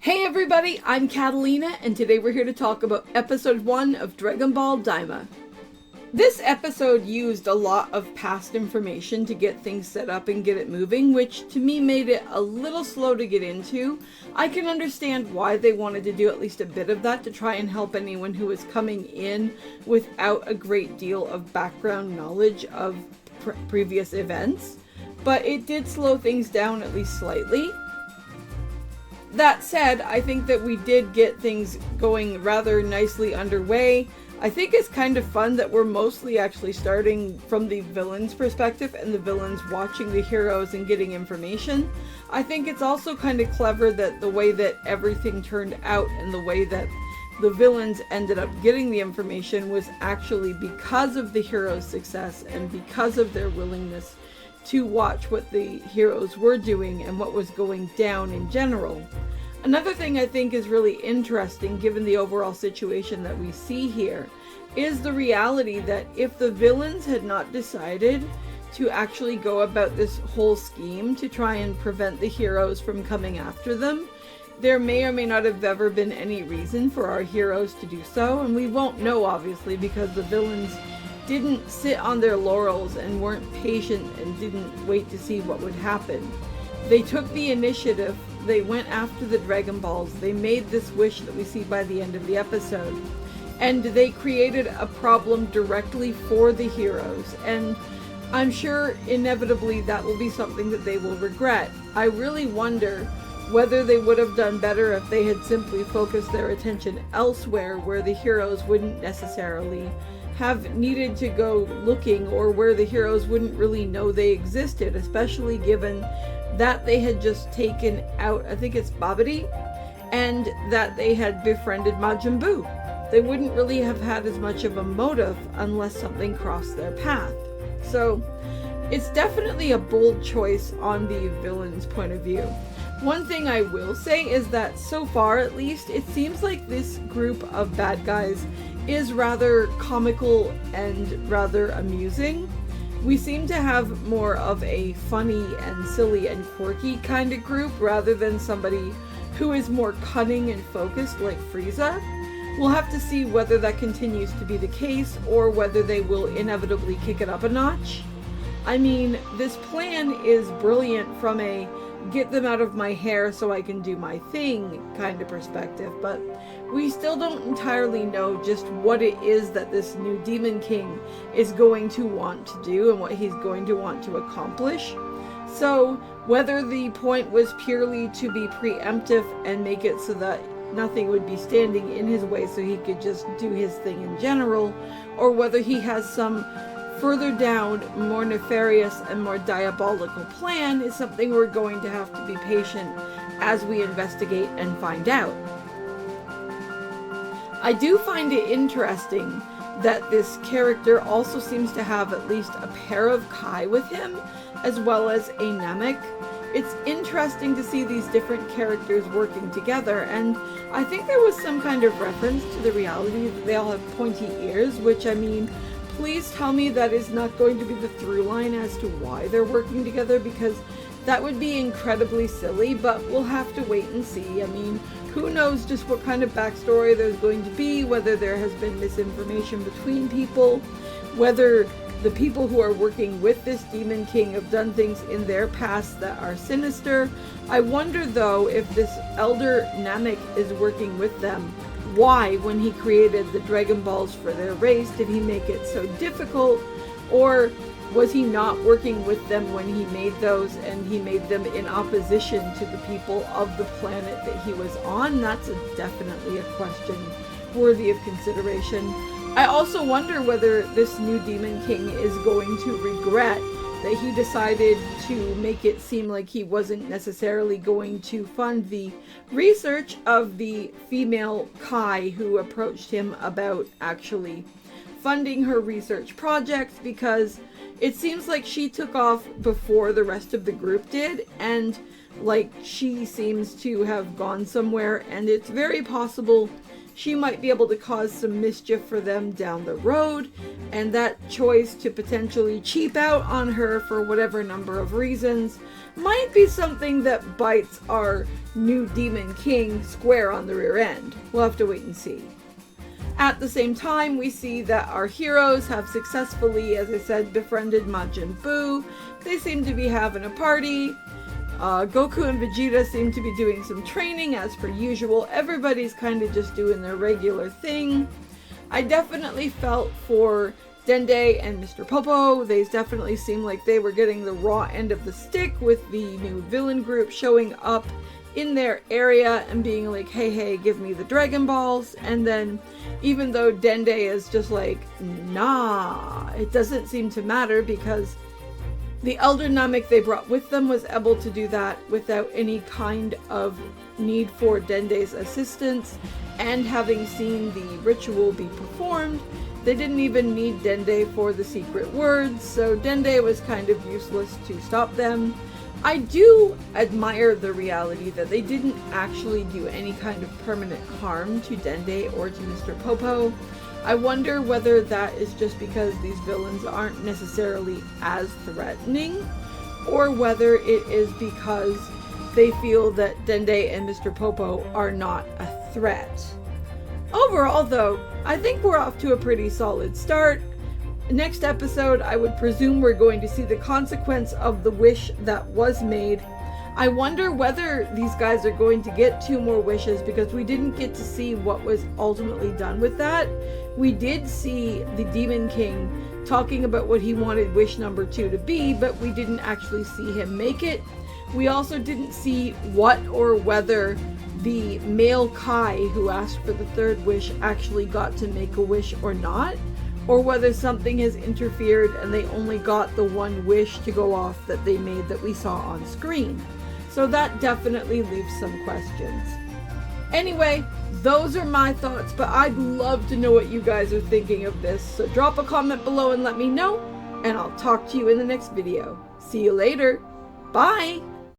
Hey everybody, I'm Katallina, and today we're here to talk about episode 1 of Dragon Ball Daima. This episode used a lot of past information to get things set up and get it moving, which to me made it a little slow to get into. I can understand why they wanted to do at least a bit of that to try and help anyone who is coming in without a great deal of background knowledge of previous events, but it did slow things down at least slightly. That said, I think that we did get things going rather nicely underway. I think it's kind of fun that we're mostly actually starting from the villain's perspective and the villains watching the heroes and getting information. I think it's also kind of clever that the way that everything turned out and the way that the villains ended up getting the information was actually because of the heroes' success and because of their willingness to watch what the heroes were doing and what was going down in general. Another thing I think is really interesting, given the overall situation that we see here, is the reality that if the villains had not decided to actually go about this whole scheme to try and prevent the heroes from coming after them, there may or may not have ever been any reason for our heroes to do so, and we won't know obviously because the villains didn't sit on their laurels and weren't patient and didn't wait to see what would happen. They took the initiative, they went after the Dragon Balls, they made this wish that we see by the end of the episode, and they created a problem directly for the heroes, and I'm sure inevitably that will be something that they will regret. I really wonder whether they would have done better if they had simply focused their attention elsewhere where the heroes wouldn't necessarily have needed to go looking, or where the heroes wouldn't really know they existed, especially given that they had just taken out, I think it's Babidi, and that they had befriended Majin Buu. They wouldn't really have had as much of a motive unless something crossed their path. So it's definitely a bold choice on the villain's point of view. One thing I will say is that so far at least, it seems like this group of bad guys is rather comical and rather amusing. We seem to have more of a funny and silly and quirky kind of group rather than somebody who is more cunning and focused like Frieza. We'll have to see whether that continues to be the case or whether they will inevitably kick it up a notch. I mean, this plan is brilliant from a get them out of my hair so I can do my thing kind of perspective, but we still don't entirely know just what it is that this new Demon King is going to want to do and what he's going to want to accomplish. So whether the point was purely to be preemptive and make it so that nothing would be standing in his way so he could just do his thing in general, or whether he has some further down, more nefarious and more diabolical plan is something we're going to have to be patient as we investigate and find out. I do find it interesting that this character also seems to have at least a pair of Kai with him, as well as a Namek. It's interesting to see these different characters working together, and I think there was some kind of reference to the reality that they all have pointy ears, which, I mean, please tell me that is not going to be the through line as to why they're working together, because that would be incredibly silly, but we'll have to wait and see. I mean, who knows just what kind of backstory there's going to be, whether there has been misinformation between people, whether the people who are working with this Demon King have done things in their past that are sinister. I wonder though if this Elder Namek is working with them. Why, when he created the Dragon Balls for their race, did he make it so difficult? Or was he not working with them when he made those, and he made them in opposition to the people of the planet that he was on? That's definitely a question worthy of consideration. I also wonder whether this new Demon King is going to regret that he decided to make it seem like he wasn't necessarily going to fund the research of the female Kai who approached him about actually funding her research projects, because it seems like she took off before the rest of the group did, and like she seems to have gone somewhere, and it's very possible she might be able to cause some mischief for them down the road, and that choice to potentially cheap out on her for whatever number of reasons might be something that bites our new Demon King square on the rear end. We'll have to wait and see. At the same time, we see that our heroes have successfully, as I said, befriended Majin Buu. They seem to be having a party. Goku and Vegeta seem to be doing some training as per usual. Everybody's kind of just doing their regular thing. I definitely felt for Dende and Mr. Popo. They definitely seemed like they were getting the raw end of the stick with the new villain group showing up in their area and being like, hey, give me the Dragon Balls. And then even though Dende is just like, nah, it doesn't seem to matter because the Elder Namek they brought with them was able to do that without any kind of need for Dende's assistance, and having seen the ritual be performed, they didn't even need Dende for the secret words, so Dende was kind of useless to stop them. I do admire the reality that they didn't actually do any kind of permanent harm to Dende or to Mr. Popo. I wonder whether that is just because these villains aren't necessarily as threatening, or whether it is because they feel that Dende and Mr. Popo are not a threat. Overall though, I think we're off to a pretty solid start. Next episode, I would presume we're going to see the consequence of the wish that was made. I wonder whether these guys are going to get 2 more wishes, because we didn't get to see what was ultimately done with that. We did see the Demon King talking about what he wanted wish number 2 to be, but we didn't actually see him make it. We also didn't see what or whether the male Kai who asked for the 3rd wish actually got to make a wish or not, or whether something has interfered and they only got the 1 wish to go off that they made that we saw on screen. So that definitely leaves some questions. Anyway, those are my thoughts, but I'd love to know what you guys are thinking of this. So drop a comment below and let me know, and I'll talk to you in the next video. See you later. Bye!